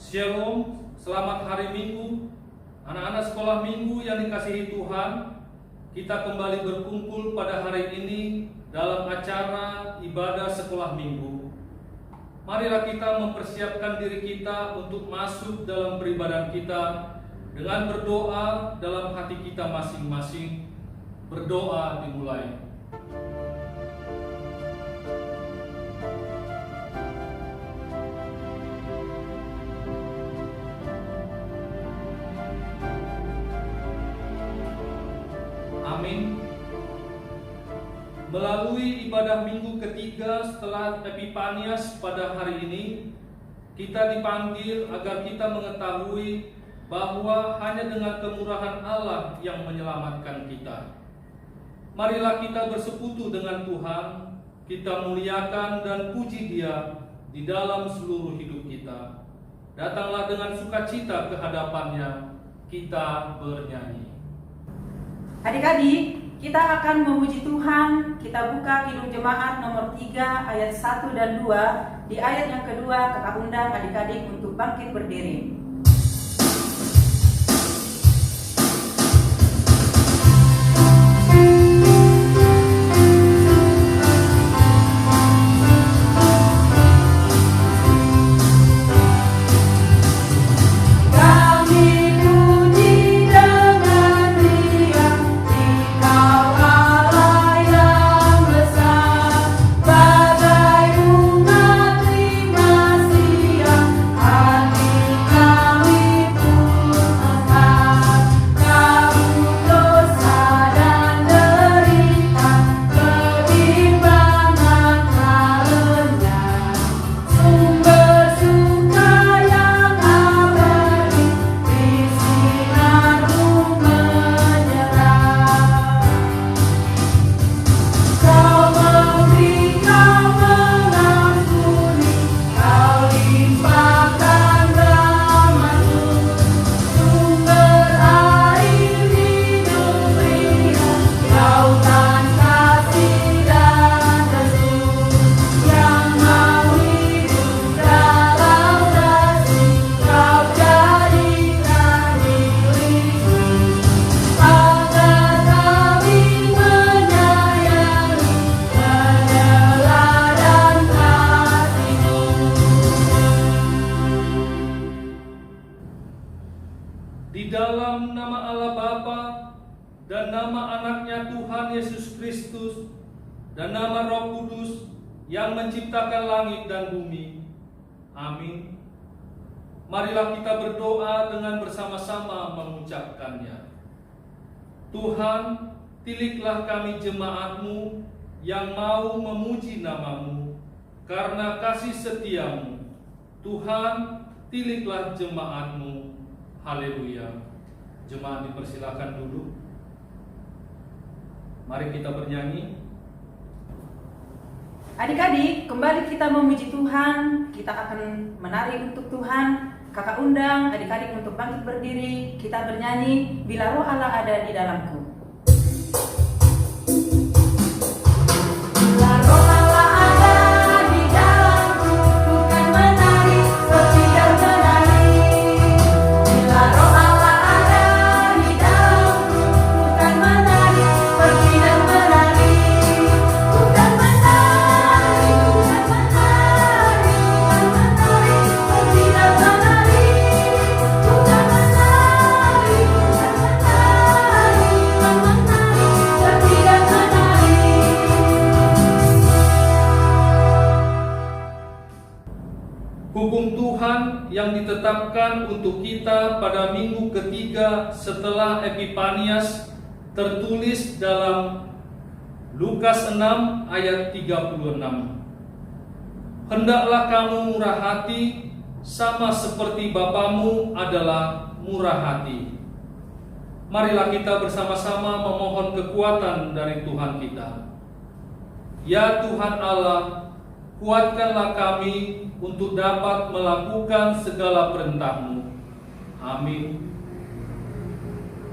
Shalom, selamat hari Minggu. Anak-anak sekolah Minggu yang dikasihi Tuhan, kita kembali berkumpul pada hari ini dalam acara ibadah sekolah Minggu. Marilah kita mempersiapkan diri kita untuk masuk dalam peribadahan kita dengan berdoa dalam hati kita masing-masing. Berdoa dimulai. Amin. Melalui ibadah minggu ketiga setelah Epifanias pada hari ini, kita dipanggil agar kita mengetahui bahwa hanya dengan kemurahan Allah yang menyelamatkan kita. Marilah kita bersekutu dengan Tuhan, kita muliakan dan puji Dia di dalam seluruh hidup kita. Datanglah dengan sukacita ke hadapan-Nya, kita bernyanyi. Adik-adik, kita akan memuji Tuhan. Kita buka Kidung Jemaat nomor 3 ayat 1 dan 2. Di ayat yang kedua, kakak undang adik-adik untuk bangkit berdiri. Di dalam nama Allah Bapa dan nama anaknya Tuhan Yesus Kristus dan nama Roh Kudus yang menciptakan langit dan bumi. Amin. Marilah kita berdoa dengan bersama-sama mengucapkannya. Tuhan, tiliklah kami jemaat-Mu yang mau memuji nama-Mu karena kasih setia-Mu. Tuhan, tiliklah jemaat-Mu. Haleluya. Jemaat dipersilakan duduk. Mari kita bernyanyi. Adik-adik, kembali kita memuji Tuhan. Kita akan menari untuk Tuhan. Kakak undang adik-adik untuk bangkit berdiri. Kita bernyanyi, Bila Roh Allah ada di dalamku. Hukum Tuhan yang ditetapkan untuk kita pada minggu ketiga setelah Epifanias tertulis dalam Lukas 6 ayat 36. Hendaklah kamu murah hati sama seperti Bapamu adalah murah hati. Marilah kita bersama-sama memohon kekuatan dari Tuhan kita. Ya Tuhan Allah, kuatkanlah kami untuk dapat melakukan segala perintah-Mu. Amin.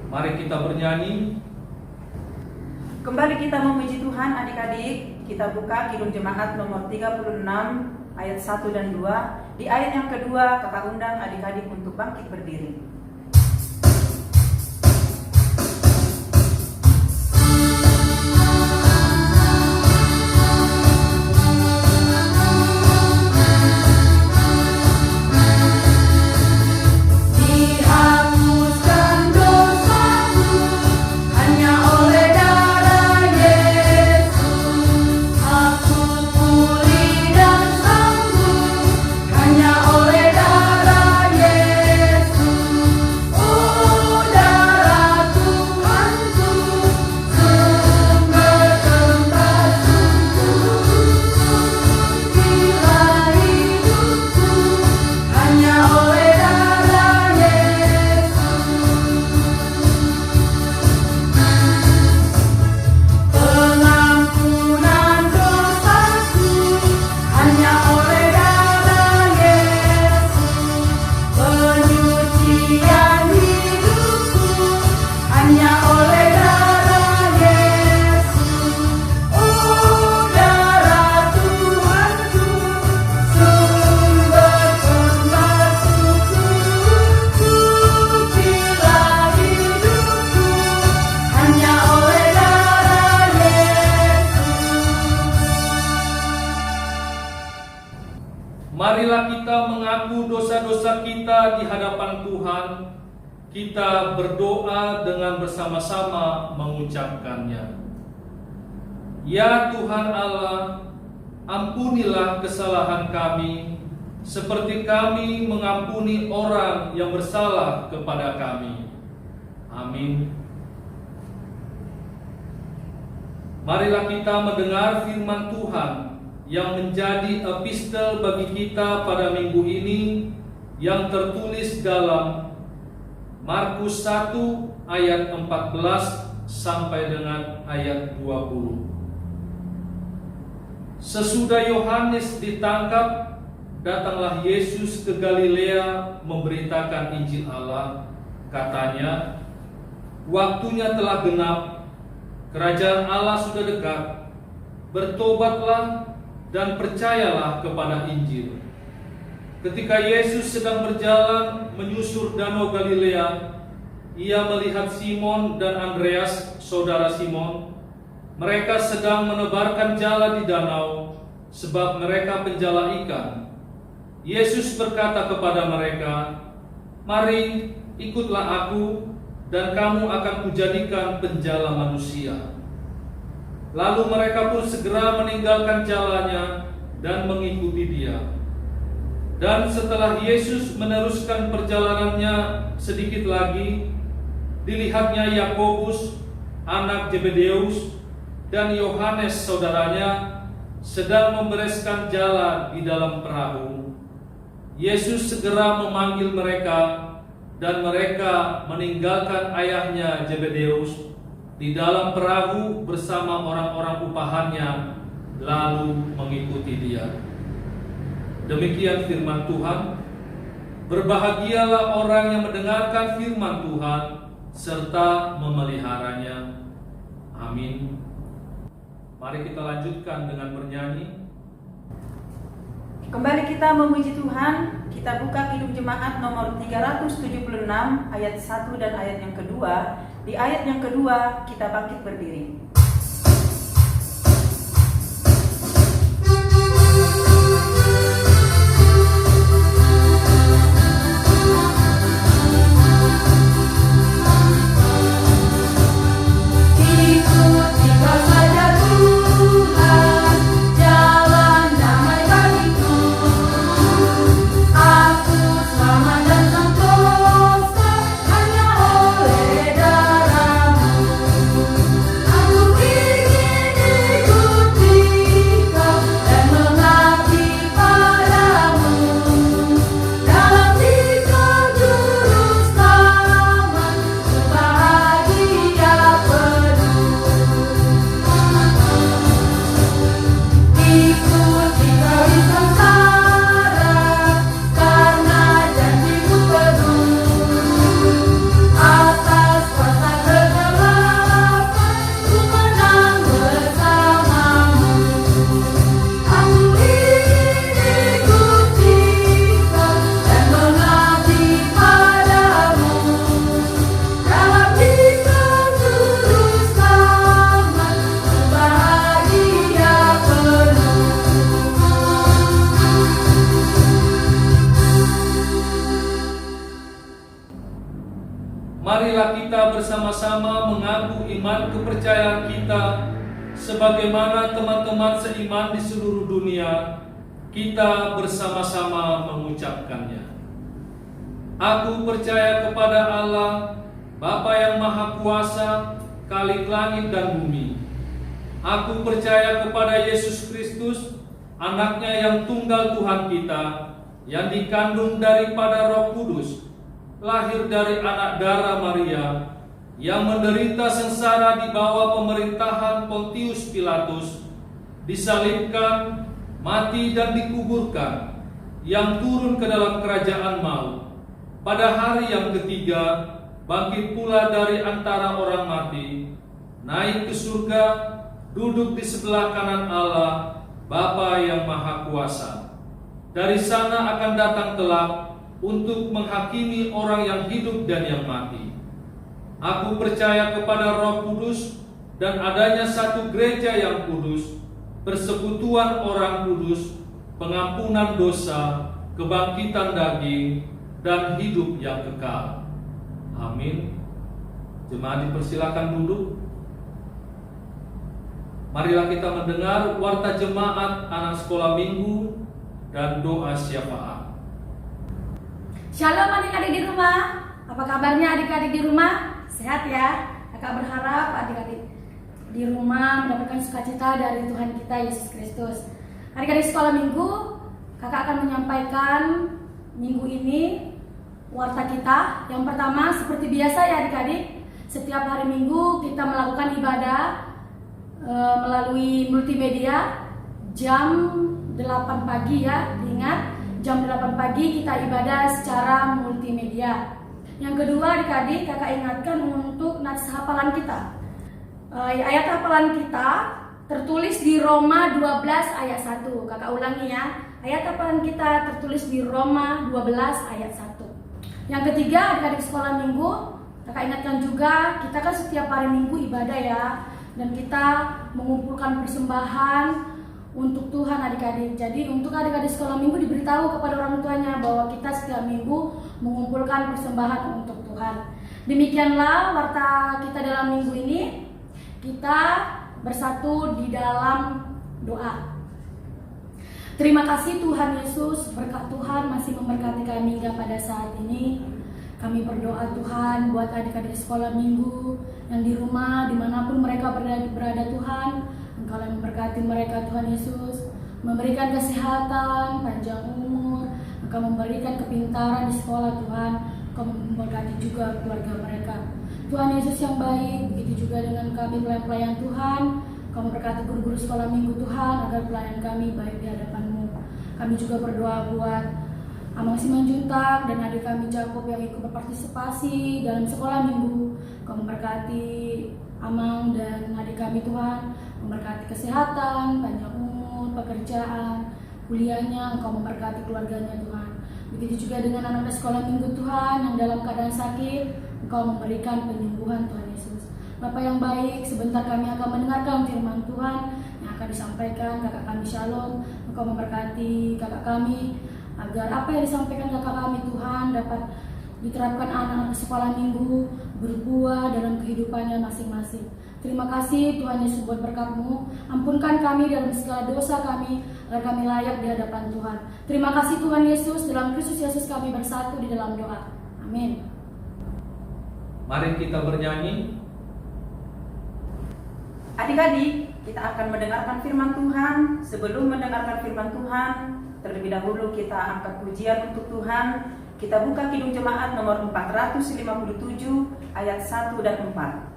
Mari kita bernyanyi. Kembali kita memuji Tuhan adik-adik. Kita buka Kidung Jemaat nomor 36 ayat 1 dan 2. Di ayat yang kedua, kakak undang adik-adik untuk bangkit berdiri. Marilah kita mengaku dosa-dosa kita di hadapan Tuhan. Kita berdoa dengan bersama-sama mengucapkannya. Ya Tuhan Allah, ampunilah kesalahan kami, seperti kami mengampuni orang yang bersalah kepada kami. Amin. Marilah kita mendengar firman Tuhan yang menjadi epistel bagi kita pada minggu ini, yang tertulis dalam Markus 1 ayat 14 sampai dengan ayat 20. Sesudah Yohanes ditangkap, datanglah Yesus ke Galilea memberitakan Injil Allah. Katanya, waktunya telah genap, kerajaan Allah sudah dekat. Bertobatlah dan percayalah kepada Injil. Ketika Yesus sedang berjalan menyusur danau Galilea, ia melihat Simon dan Andreas, saudara Simon. Mereka sedang menebarkan jala di danau, sebab mereka penjala ikan. Yesus berkata kepada mereka, "Mari, ikutlah aku, dan kamu akan kujadikan penjala manusia." Lalu mereka pun segera meninggalkan jalannya dan mengikuti dia. Dan setelah Yesus meneruskan perjalanannya sedikit lagi, dilihatnya Yakobus, anak Zebedeus, dan Yohanes saudaranya sedang membereskan jala di dalam perahu. Yesus segera memanggil mereka, dan mereka meninggalkan ayahnya Zebedeus di dalam perahu bersama orang-orang upahannya, lalu mengikuti dia. Demikian firman Tuhan. Berbahagialah orang yang mendengarkan firman Tuhan serta memeliharanya. Amin. Mari kita lanjutkan dengan bernyanyi. Kembali kita memuji Tuhan. Kita buka Kidung Jemaat nomor 376 ayat 1 dan ayat yang kedua. Di ayat yang kedua kita bangkit berdiri. Aku marilah kita bersama-sama mengaku iman kepercayaan kita sebagaimana teman-teman seiman di seluruh dunia. Kita bersama-sama mengucapkannya. Aku percaya kepada Allah, Bapa yang Maha Kuasa, Khalik langit dan bumi. Aku percaya kepada Yesus Kristus, Anaknya yang tunggal Tuhan kita, yang dikandung daripada Roh Kudus, lahir dari anak darah Maria, yang menderita sengsara di bawah pemerintahan Pontius Pilatus, disalibkan, mati dan dikuburkan, yang turun ke dalam kerajaan maut. Pada hari yang ketiga, bangkit pula dari antara orang mati, naik ke surga, duduk di sebelah kanan Allah, Bapa yang Maha Kuasa. Dari sana akan datang kelak untuk menghakimi orang yang hidup dan yang mati. Aku percaya kepada Roh Kudus dan adanya satu gereja yang kudus, persekutuan orang kudus, pengampunan dosa, kebangkitan daging, dan hidup yang kekal. Amin. Jemaat dipersilakan duduk. Marilah kita mendengar warta jemaat anak sekolah minggu dan doa syafaat. Shalom adik-adik di rumah. Apa kabarnya adik-adik di rumah? Sehat ya? Kakak berharap adik-adik di rumah mendapatkan sukacita dari Tuhan kita Yesus Kristus. Adik-adik sekolah minggu, kakak akan menyampaikan minggu ini warta kita. Yang pertama, seperti biasa ya adik-adik, setiap hari minggu kita melakukan ibadah melalui multimedia jam 8 pagi ya. Ingat, jam 8 pagi kita ibadah secara multimedia. Yang kedua adik-adik, kakak ingatkan untuk nats hafalan kita. Ayat hafalan kita tertulis di Roma 12 ayat 1. Kakak ulangi ya. Ayat hafalan kita tertulis di Roma 12 ayat 1. Yang ketiga, adik-adik sekolah minggu, kakak ingatkan juga, kita kan setiap hari minggu ibadah ya. Dan kita mengumpulkan persembahan untuk Tuhan adik-adik. Jadi untuk adik-adik sekolah minggu diberitahu kepada orang tuanya bahwa kita setiap minggu mengumpulkan persembahan untuk Tuhan. Demikianlah warta kita dalam minggu ini. Kita bersatu di dalam doa. Terima kasih Tuhan Yesus, berkat Tuhan masih memberkati kami hingga pada saat ini. Kami berdoa Tuhan buat adik-adik sekolah minggu yang di rumah, dimanapun mereka berada Tuhan. Engkau yang memberkati mereka Tuhan Yesus, memberikan kesehatan, panjang umur, Engkau memberikan kepintaran di sekolah Tuhan. Engkau memberkati juga keluarga mereka. Tuhan Yesus yang baik, begitu juga dengan kami pelayan-pelayan Tuhan. Kau memberkati guru-guru sekolah minggu Tuhan, agar pelayan kami baik di hadapan-Mu. Kami juga berdoa buat Amang Simanjuntak dan adik kami Jakob yang ikut berpartisipasi dalam sekolah minggu. Kau memberkati Amang dan adik kami Tuhan, memberkati kesehatan, panjang umur, pekerjaan, kuliahnya. Engkau memberkati keluarganya Tuhan. Begitu juga dengan anak-anak sekolah minggu Tuhan yang dalam keadaan sakit, Engkau memberikan penyembuhan Tuhan Yesus. Bapa yang baik, sebentar kami akan mendengarkan firman Tuhan yang akan disampaikan kakak kami Shalom. Engkau memberkati kakak kami agar apa yang disampaikan kakak kami Tuhan dapat diterapkan anak-anak sekolah minggu, berbuah dalam kehidupannya masing-masing. Terima kasih Tuhan Yesus buat berkat-Mu. Ampunkan kami dalam segala dosa kami, agar kami layak di hadapan Tuhan. Terima kasih Tuhan Yesus, dalam Kristus Yesus kami bersatu di dalam doa. Amin. Mari kita bernyanyi. Adik-adik, kita akan mendengarkan firman Tuhan. Sebelum mendengarkan firman Tuhan, terlebih dahulu kita angkat pujian untuk Tuhan. Kita buka Kidung Jemaat nomor 457 ayat 1 dan 4.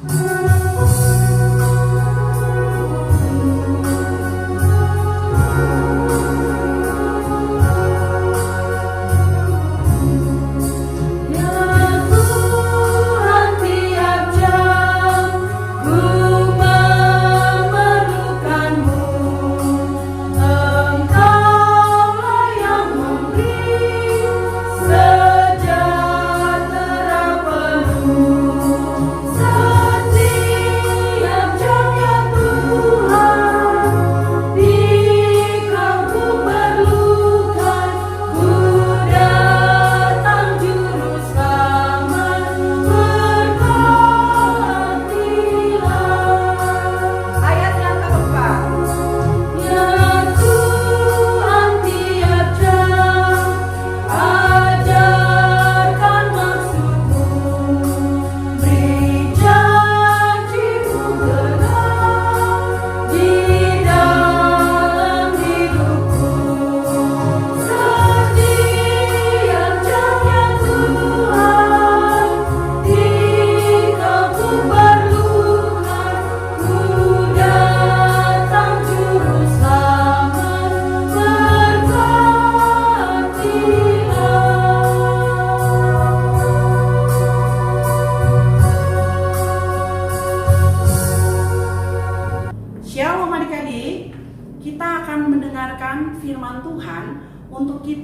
Sedih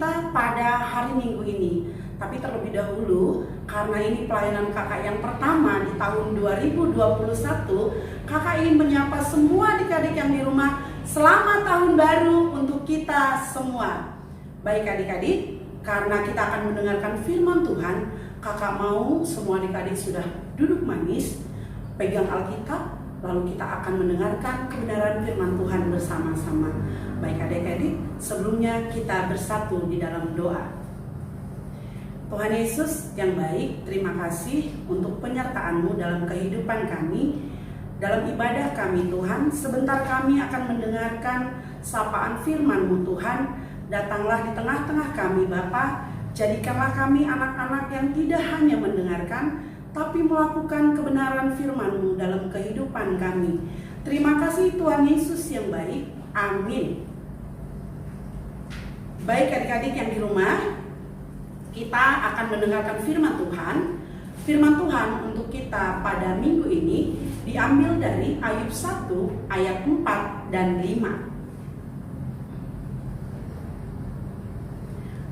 kita pada hari Minggu ini. Tapi terlebih dahulu, karena ini pelayanan kakak yang pertama di tahun 2021, kakak ingin menyapa semua adik-adik yang di rumah. Selamat tahun baru untuk kita semua. Baik adik-adik, karena kita akan mendengarkan firman Tuhan, kakak mau semua adik-adik sudah duduk manis, pegang Alkitab, lalu kita akan mendengarkan kebenaran firman Tuhan bersama-sama. Baik adik-adik, sebelumnya kita bersatu di dalam doa. Tuhan Yesus yang baik, terima kasih untuk penyertaan-Mu dalam kehidupan kami, dalam ibadah kami Tuhan. Sebentar kami akan mendengarkan sapaan firman-Mu Tuhan. Datanglah di tengah-tengah kami Bapa, jadikanlah kami anak-anak yang tidak hanya mendengarkan, tapi melakukan kebenaran firman-Mu dalam kehidupan kami. Terima kasih Tuhan Yesus yang baik, amin. Baik adik-adik yang di rumah, kita akan mendengarkan firman Tuhan. Firman Tuhan untuk kita pada minggu ini diambil dari Ayub 1 ayat 4 dan 5.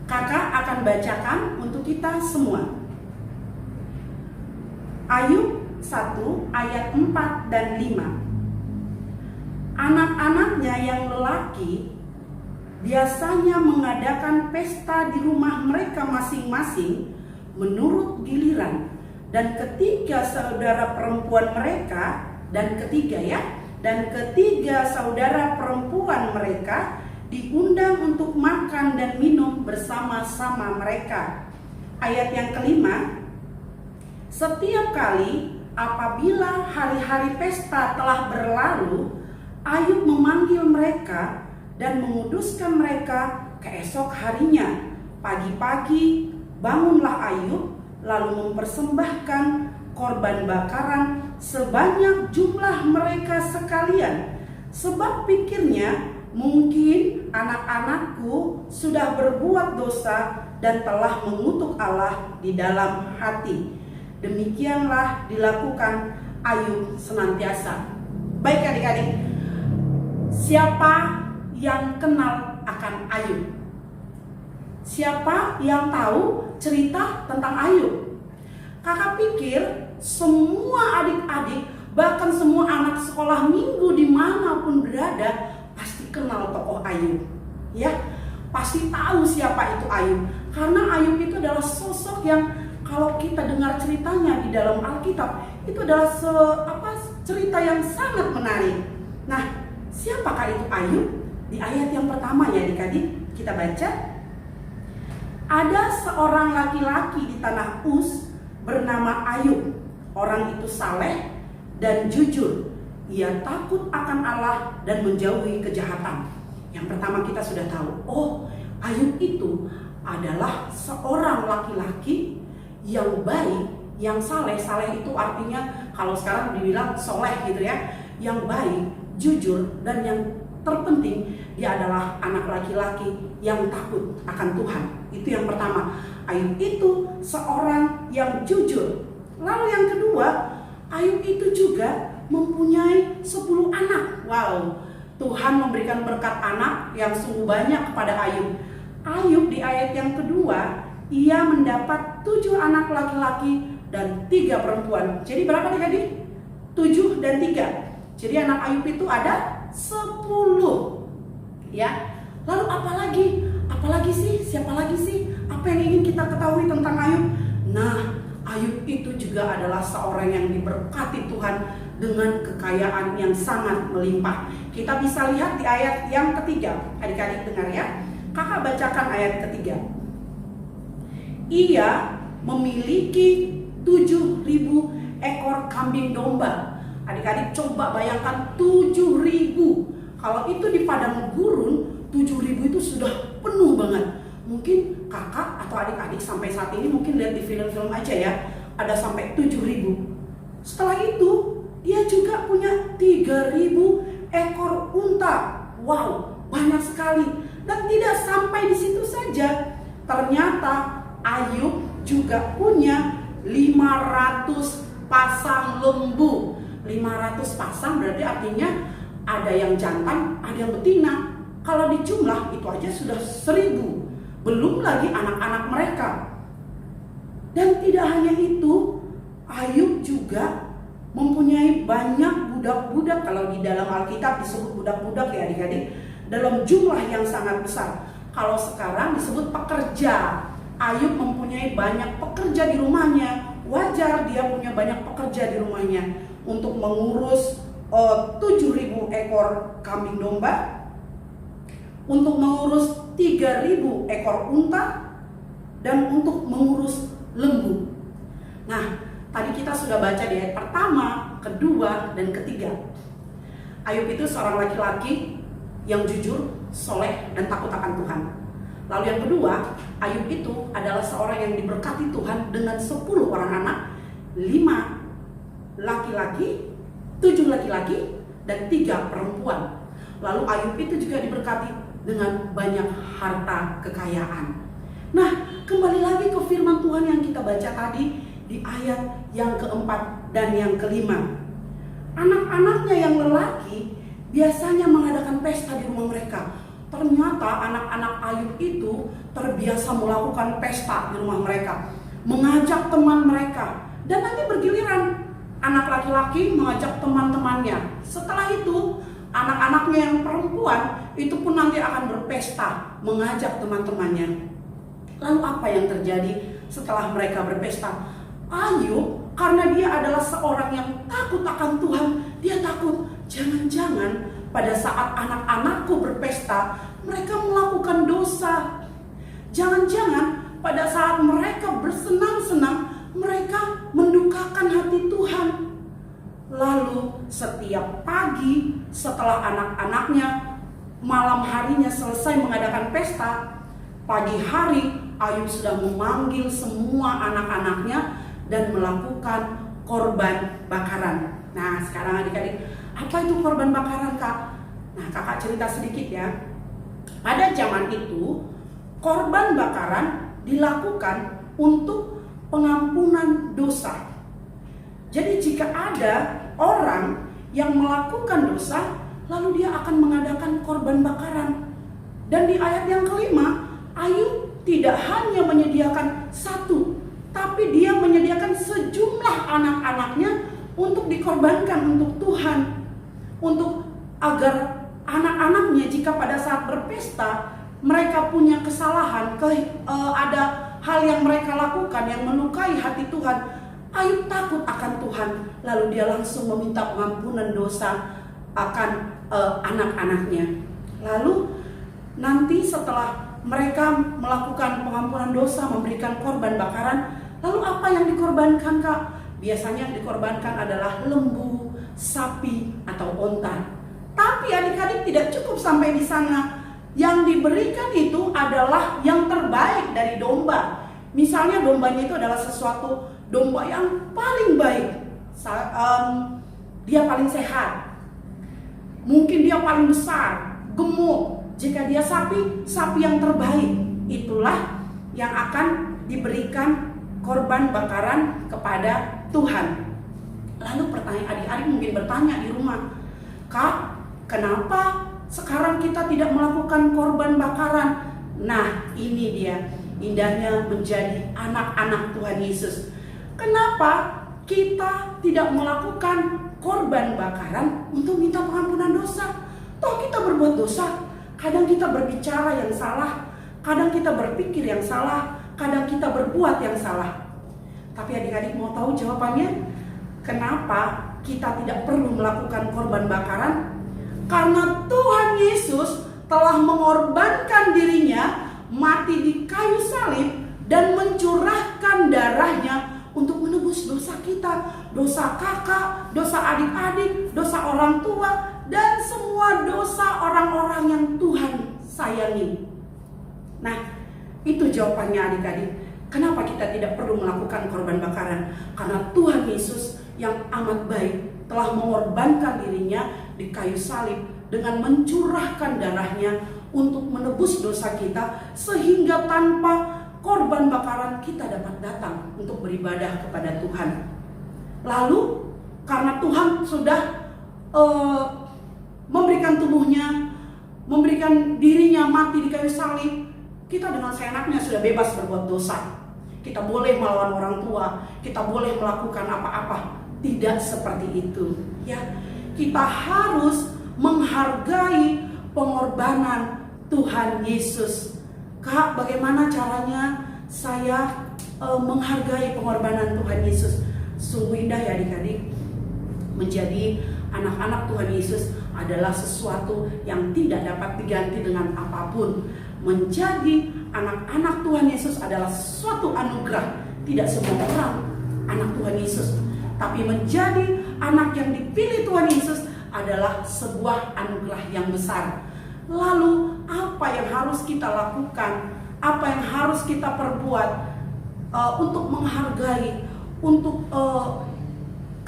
Kakak akan bacakan untuk kita semua. Ayub 1 ayat 4 dan 5. Anak-anaknya yang lelaki biasanya mengadakan pesta di rumah mereka masing-masing menurut giliran, dan ketiga saudara perempuan mereka dan ketiga saudara perempuan mereka diundang untuk makan dan minum bersama-sama mereka. Ayat yang kelima, setiap kali apabila hari-hari pesta telah berlalu, Ayub memanggil mereka dan menguduskan mereka keesok harinya. Pagi-pagi bangunlah Ayub, lalu mempersembahkan korban bakaran sebanyak jumlah mereka sekalian. Sebab pikirnya, mungkin anak-anakku sudah berbuat dosa dan telah mengutuk Allah di dalam hati. Demikianlah dilakukan Ayub senantiasa. Baik adik-adik, siapa yang kenal akan Ayub? Siapa yang tahu cerita tentang Ayub? Kakak pikir semua adik-adik, bahkan semua anak sekolah minggu dimanapun berada, pasti kenal tokoh Ayub. Ya, pasti tahu siapa itu Ayub. Karena Ayub itu adalah sosok yang kalau kita dengar ceritanya di dalam Alkitab, itu adalah cerita yang sangat menarik. Nah, siapakah itu Ayub? Di ayat yang pertama ya adik-adik, kita baca. Ada seorang laki-laki di tanah Uz bernama Ayub. Orang itu saleh dan jujur. Ia takut akan Allah dan menjauhi kejahatan. Yang pertama kita sudah tahu, oh Ayub itu adalah seorang laki-laki yang baik, yang saleh. Saleh itu artinya kalau sekarang dibilang soleh gitu ya. Yang baik, jujur, dan yang terpenting dia adalah anak laki-laki yang takut akan Tuhan. Itu yang pertama. Ayub itu seorang yang jujur. Lalu yang kedua, Ayub itu juga mempunyai 10 anak. Wow, Tuhan memberikan berkat anak yang sungguh banyak kepada Ayub. Ayub di ayat yang kedua, ia mendapat 7 anak laki-laki dan 3 perempuan. Jadi berapa adik-adik? 7 dan 3. Jadi anak Ayub itu ada 10. Ya. Lalu apalagi sih? Siapa lagi sih? Apa yang ingin kita ketahui tentang Ayub? Nah, Ayub itu juga adalah seorang yang diberkati Tuhan dengan kekayaan yang sangat melimpah. Kita bisa lihat di ayat yang ketiga. Adik-adik dengar ya. Kakak bacakan ayat ketiga. Ia memiliki 7.000 ekor kambing domba. Adik-adik coba bayangkan 7.000. Kalau itu di padang gurun, 7.000 itu sudah penuh banget. Mungkin kakak atau adik-adik sampai saat ini mungkin lihat di film-film aja ya, ada sampai 7.000. Setelah itu, dia juga punya 3.000 ekor unta. Wow, banyak sekali. Dan tidak sampai di situ saja. Ternyata Ayub juga punya 500 pasang lembu. 500 pasang berarti artinya ada yang jantan, ada yang betina. Kalau dijumlah itu aja sudah 1.000. belum lagi anak-anak mereka. Dan tidak hanya itu, Ayub juga mempunyai banyak budak-budak. Kalau di dalam Alkitab disebut budak-budak ya adik-adik, dalam jumlah yang sangat besar. Kalau sekarang disebut pekerja. Ayub mempunyai banyak pekerja di rumahnya. Wajar dia punya banyak pekerja di rumahnya untuk mengurus 7.000 ekor kambing domba, untuk mengurus 3.000 ekor unta, dan untuk mengurus lembu. Nah, tadi kita sudah baca di ayat pertama, kedua, dan ketiga. Ayub itu seorang laki-laki yang jujur, soleh, dan takut akan Tuhan. Lalu yang kedua, Ayub itu adalah seorang yang diberkati Tuhan dengan 10 orang anak, 5 laki-laki, 7 laki-laki, dan 3 perempuan. Lalu Ayub itu juga diberkati dengan banyak harta kekayaan. Nah, kembali lagi ke firman Tuhan yang kita baca tadi di ayat yang keempat dan yang kelima. Anak-anaknya yang lelaki biasanya mengadakan pesta di rumah mereka. Ternyata anak-anak Ayub itu terbiasa melakukan pesta di rumah mereka, mengajak teman mereka, dan nanti bergiliran anak laki-laki mengajak teman-temannya. Setelah itu anak-anaknya yang perempuan itu pun nanti akan berpesta, mengajak teman-temannya. Lalu apa yang terjadi setelah mereka berpesta? Ayub, karena dia adalah seorang yang takut akan Tuhan, dia takut jangan-jangan pada saat anak-anakku berpesta, mereka melakukan dosa. Jangan-jangan pada saat mereka bersenang-senang, mereka mendukakan hati Tuhan. Lalu setiap pagi setelah anak-anaknya malam harinya selesai mengadakan pesta, pagi hari Ayub sudah memanggil semua anak-anaknya dan melakukan korban bakaran. Nah, sekarang adik-adik, apa itu korban bakaran, Kak? Nah, Kakak cerita sedikit ya. Pada zaman itu, korban bakaran dilakukan untuk pengampunan dosa. Jadi jika ada orang yang melakukan dosa, lalu dia akan mengadakan korban bakaran. Dan di ayat yang kelima, Ayub tidak hanya menyediakan satu, tapi dia menyediakan sejumlah anak-anaknya untuk dikorbankan untuk Tuhan, untuk agar anak-anaknya jika pada saat berpesta mereka punya kesalahan, ada hal yang mereka lakukan yang melukai hati Tuhan, Ayub takut akan Tuhan, lalu dia langsung meminta pengampunan dosa akan anak-anaknya. Lalu nanti setelah mereka melakukan pengampunan dosa, memberikan korban bakaran, lalu apa yang dikorbankan, Kak? Biasanya yang dikorbankan adalah lembu, sapi, atau onta. Tapi adik-adik tidak cukup sampai di sana. Yang diberikan itu adalah yang terbaik dari domba. Misalnya dombanya itu adalah sesuatu domba yang paling baik. Dia paling sehat. Mungkin dia paling besar, gemuk. Jika dia sapi, sapi yang terbaik. Itulah yang akan diberikan korban bakaran kepada Tuhan. Lalu pertanyaan adik-adik mungkin bertanya di rumah, Kak, kenapa sekarang kita tidak melakukan korban bakaran? Nah, ini dia indahnya menjadi anak-anak Tuhan Yesus. Kenapa kita tidak melakukan korban bakaran untuk minta pengampunan dosa? Toh kita berbuat dosa. Kadang kita berbicara yang salah, kadang kita berpikir yang salah, kadang kita berbuat yang salah. Tapi adik-adik mau tahu jawabannya? Kenapa kita tidak perlu melakukan korban bakaran? Karena Tuhan Yesus telah mengorbankan dirinya, mati di kayu salib, dan mencurahkan darahnya untuk menebus dosa kita, dosa kakak, dosa adik-adik, dosa orang tua, dan semua dosa orang-orang yang Tuhan sayangi. Nah, itu jawabannya adik-adik. Kenapa kita tidak perlu melakukan korban bakaran? Karena Tuhan Yesus yang amat baik telah mengorbankan dirinya di kayu salib dengan mencurahkan darahnya untuk menebus dosa kita, sehingga tanpa korban bakaran kita dapat datang untuk beribadah kepada Tuhan. Lalu karena Tuhan sudah memberikan tubuhnya, memberikan dirinya mati di kayu salib, kita dengan seenaknya sudah bebas berbuat dosa. Kita boleh melawan orang tua, kita boleh melakukan apa-apa. Tidak seperti itu, ya. Kita harus menghargai pengorbanan Tuhan Yesus. Kak, bagaimana caranya saya menghargai pengorbanan Tuhan Yesus? Sungguh indah ya adik-adik. Menjadi anak-anak Tuhan Yesus adalah sesuatu yang tidak dapat diganti dengan apapun. Menjadi anak-anak Tuhan Yesus adalah suatu anugerah. Tidak semua orang anak Tuhan Yesus, tapi menjadi anak yang dipilih Tuhan Yesus adalah sebuah anugerah yang besar. Lalu apa yang harus kita lakukan? Apa yang harus kita perbuat untuk menghargai, untuk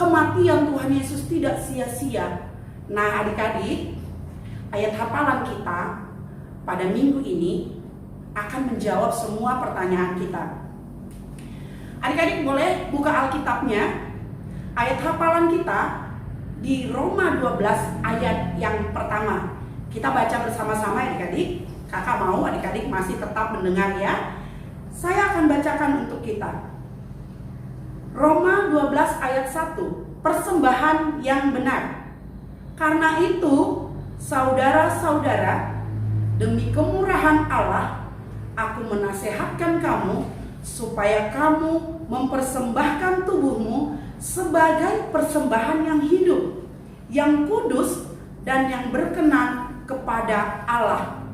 kematian Tuhan Yesus tidak sia-sia? Nah adik-adik, ayat hafalan kita pada minggu ini akan menjawab semua pertanyaan kita. Adik-adik boleh buka Alkitabnya. Ayat hafalan kita di Roma 12 ayat yang pertama. Kita baca bersama-sama adik-adik. Kakak mau adik-adik masih tetap mendengar ya. Saya akan bacakan untuk kita. Roma 12 ayat 1. Persembahan yang benar. Karena itu, saudara-saudara, demi kemurahan Allah, aku menasehatkan kamu supaya kamu mempersembahkan tubuhmu sebagai persembahan yang hidup, yang kudus, dan yang berkenan kepada Allah.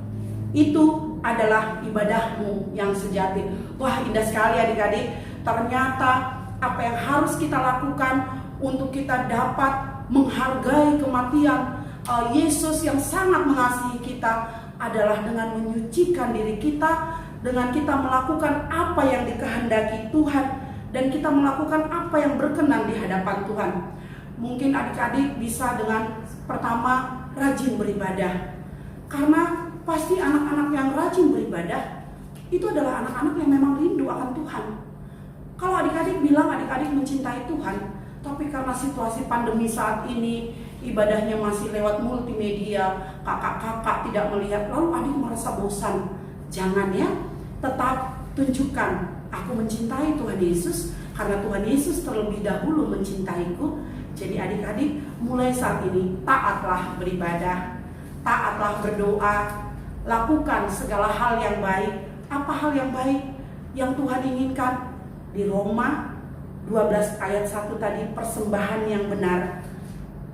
Itu adalah ibadahmu yang sejati. Wah, indah sekali adik-adik. Ternyata apa yang harus kita lakukan untuk kita dapat menghargai kematian Yesus yang sangat mengasihi kita adalah dengan menyucikan diri kita, dengan kita melakukan apa yang dikehendaki Tuhan, dan kita melakukan apa yang berkenan di hadapan Tuhan. Mungkin adik-adik bisa dengan pertama rajin beribadah, karena pasti anak-anak yang rajin beribadah itu adalah anak-anak yang memang rindu akan Tuhan. Kalau adik-adik bilang adik-adik mencintai Tuhan, tapi karena situasi pandemi saat ini ibadahnya masih lewat multimedia, kakak-kakak tidak melihat, lalu adik merasa bosan. Jangan ya, tetap tunjukkan aku mencintai Tuhan Yesus karena Tuhan Yesus terlebih dahulu mencintaiku. Jadi adik-adik mulai saat ini taatlah beribadah, taatlah berdoa, lakukan segala hal yang baik. Apa hal yang baik yang Tuhan inginkan? Di Roma 12 ayat 1 tadi, persembahan yang benar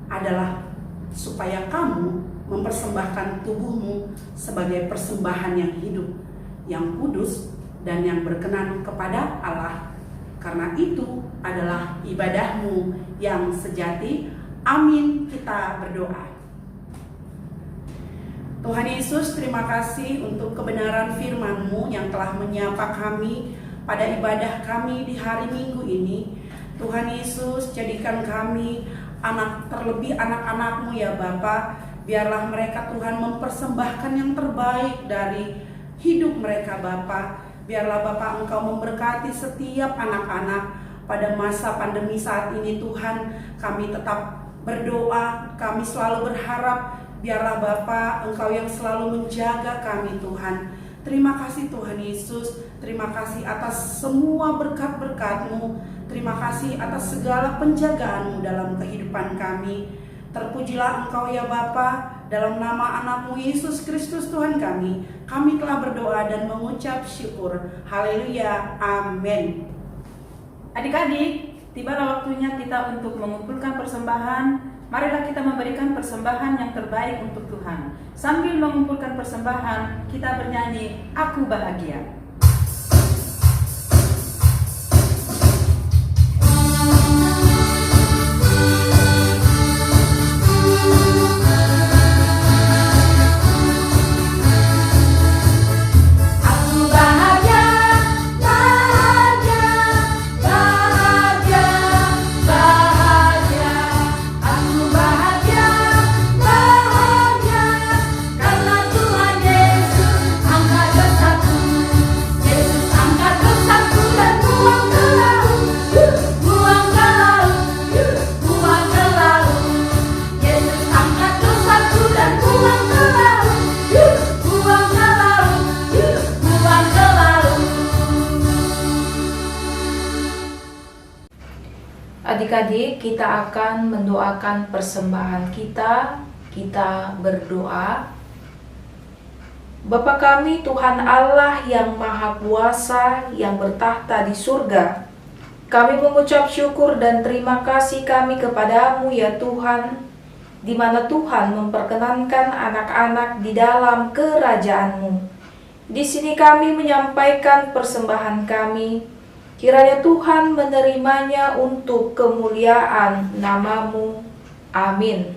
adalah supaya kamu mempersembahkan tubuhmu sebagai persembahan yang hidup, yang kudus, dan yang berkenan kepada Allah. Karena itu adalah ibadahmu yang sejati. Amin. Kita berdoa. Tuhan Yesus, terima kasih untuk kebenaran firman-Mu yang telah menyapa kami pada ibadah kami di hari Minggu ini. Tuhan Yesus, jadikan kami terlebih anak-anak-Mu ya Bapa. Biarlah mereka Tuhan mempersembahkan yang terbaik dari hidup mereka Bapa. Biarlah Bapa Engkau memberkati setiap anak-anak pada masa pandemi saat ini Tuhan. Kami tetap berdoa, kami selalu berharap. Biarlah Bapa Engkau yang selalu menjaga kami Tuhan. Terima kasih Tuhan Yesus. Terima kasih atas semua berkat-berkat-Mu. Terima kasih atas segala penjagaan-Mu dalam kehidupan kami. Terpujilah Engkau ya Bapa. Dalam nama anak-Mu Yesus Kristus Tuhan kami telah berdoa dan mengucap syukur. Haleluya. Amin. Adik-adik, tibalah waktunya kita untuk mengumpulkan persembahan. Marilah kita memberikan persembahan yang terbaik untuk Tuhan. Sambil mengumpulkan persembahan, kita bernyanyi, Aku Bahagia. Karena Tuhan Yesus angkat bersatu. Adik-adik, kita akan mendoakan persembahan kita. Kita berdoa. Bapa kami, Tuhan Allah yang Maha Kuasa, yang bertahta di surga, kami mengucap syukur dan terima kasih kami kepadamu ya Tuhan, di mana Tuhan memperkenankan anak-anak di dalam kerajaan-Mu. Di sini kami menyampaikan persembahan kami. Kiranya Tuhan menerimanya untuk kemuliaan nama-Mu. Amin.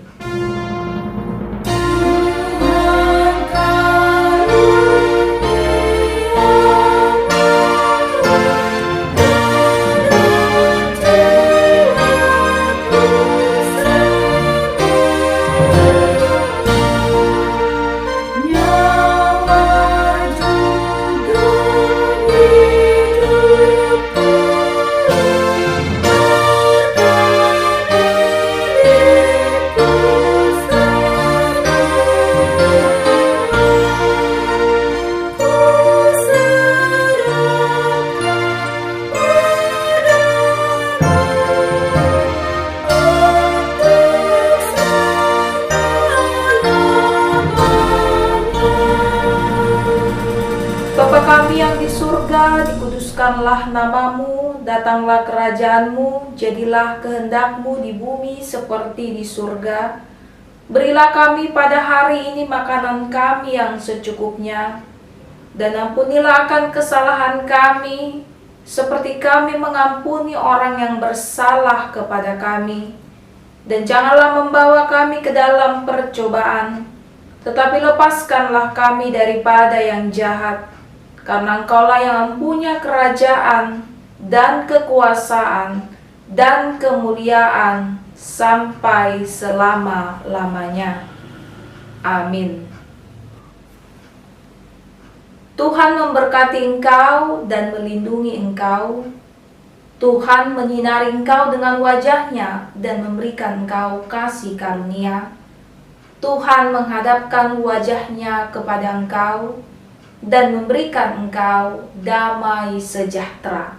Bapa kami yang di surga, dikuduskanlah nama-Mu, datanglah kerajaan-Mu, jadilah kehendak-Mu di bumi seperti di surga. Berilah kami pada hari ini makanan kami yang secukupnya, dan ampunilah akan kesalahan kami, seperti kami mengampuni orang yang bersalah kepada kami. Dan janganlah membawa kami ke dalam percobaan, tetapi lepaskanlah kami daripada yang jahat. Karena Engkaulah yang punya kerajaan dan kekuasaan dan kemuliaan sampai selama-lamanya. Amin. Tuhan memberkati engkau dan melindungi engkau. Tuhan menyinari engkau dengan wajah-Nya dan memberikan engkau kasih karunia. Tuhan menghadapkan wajah-Nya kepada engkau dan memberikan engkau damai sejahtera.